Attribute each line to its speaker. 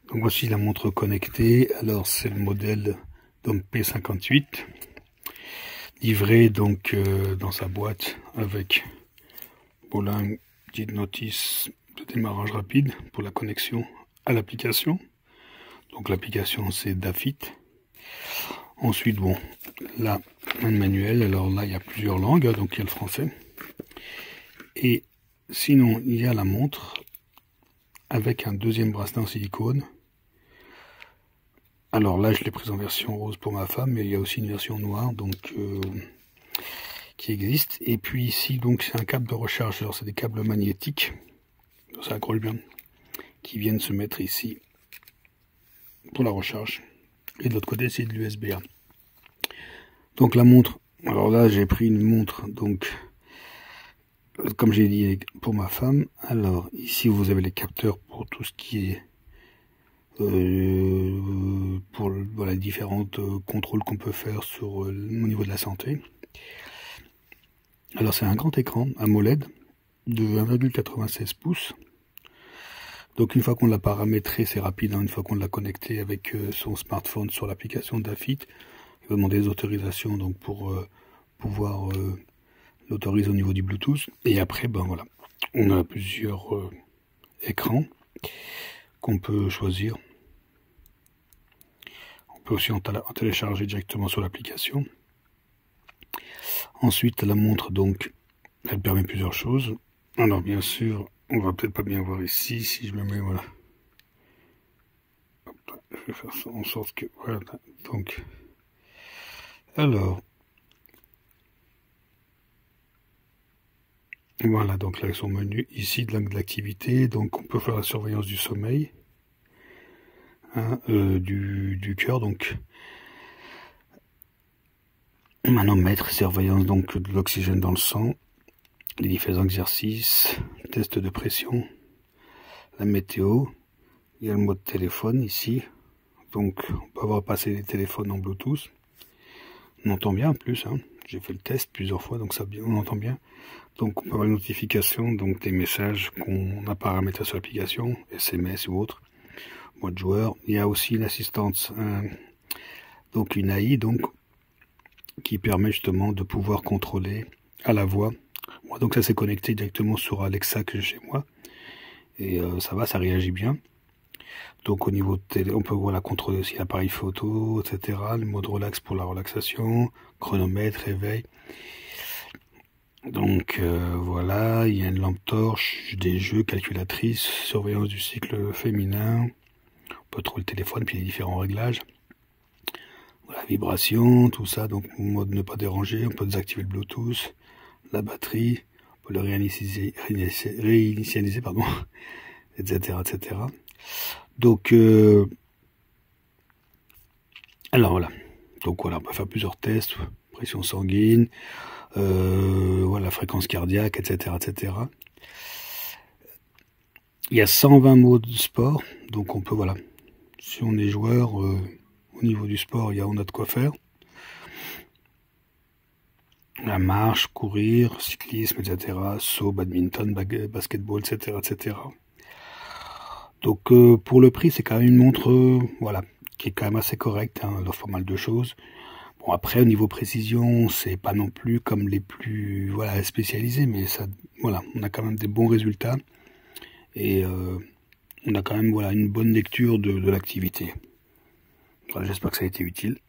Speaker 1: Donc voici la montre connectée. Alors c'est le modèle donc P58, livré donc dans sa boîte avec voilà une petite notice de démarrage rapide pour la connexion à l'application. Donc l'application c'est Dafit. Ensuite bon, là un manuel. Alors là il y a plusieurs langues, donc il y a le français. Et sinon il y a la montre avec un deuxième bracelet en silicone. Alors là, je l'ai prise en version rose pour ma femme, mais il y a aussi une version noire donc qui existe. Et puis ici, donc c'est un câble de recharge. Alors c'est des câbles magnétiques, ça accroche bien, qui viennent se mettre ici pour la recharge. Et de l'autre côté, c'est de l'USB-A. Donc la montre. Alors là, j'ai pris une montre donc comme j'ai dit pour ma femme. Alors ici, vous avez les capteurs pour tout ce qui est pour voilà, différentes contrôles qu'on peut faire sur au niveau de la santé. Alors c'est un grand écran AMOLED de 1,96 pouces. Donc une fois qu'on l'a paramétré, c'est rapide, hein, une fois qu'on l'a connecté avec son smartphone sur l'application Dafit, il va demander des autorisations donc pour pouvoir l'autoriser au niveau du Bluetooth. Et après, ben voilà, on a plusieurs écrans qu'on peut choisir. On peut aussi en télécharger directement sur l'application. Ensuite, la montre, donc, elle permet plusieurs choses. Alors, bien sûr, on va peut-être pas bien voir ici, si je me mets, voilà. Hop là, je vais faire ça en sorte que, voilà, donc, alors, voilà, donc là, son menu, ici, de l'activité, donc on peut faire la surveillance du sommeil. Hein, du cœur, donc manomètre, surveillance donc de l'oxygène dans le sang, les différents exercices, test de pression, la météo, il y a le mode téléphone ici, donc on peut avoir passé les téléphones en Bluetooth, on entend bien en plus, hein. J'ai fait le test plusieurs fois, donc ça on entend bien. Donc on peut avoir une notification, donc des messages qu'on a paramétrés sur l'application, SMS ou autre. Mode joueur, il y a aussi l'assistance, donc une AI donc qui permet justement de pouvoir contrôler à la voix. Moi donc ça s'est connecté directement sur Alexa que j'ai chez moi et ça va, ça réagit bien. Donc au niveau de télé, on peut voilà, contrôler aussi l'appareil photo, etc. Le mode relax pour la relaxation, chronomètre, réveil. Donc voilà, il y a une lampe torche, des jeux, calculatrice, surveillance du cycle féminin. On peut trouver le téléphone, puis les différents réglages. Voilà, vibration, tout ça, donc mode ne pas déranger, on peut désactiver le Bluetooth, la batterie, on peut le réinitialiser, pardon, etc., etc. Donc, alors voilà, donc voilà, on peut faire plusieurs tests, pression sanguine, voilà, fréquence cardiaque, etc., etc. Il y a 120 modes de sport, donc on peut, voilà, si on est joueur, au niveau du sport, on a de quoi faire. La marche, courir, cyclisme, etc. Saut, badminton, basketball, etc., etc. Donc pour le prix, c'est quand même une montre, voilà, qui est quand même assez correcte. Hein, elle offre pas mal de choses. Bon après, au niveau précision, c'est pas non plus comme les plus, voilà, spécialisés, mais ça, voilà, on a quand même des bons résultats et on a quand même, voilà, une bonne lecture de l'activité. Voilà, j'espère que ça a été utile.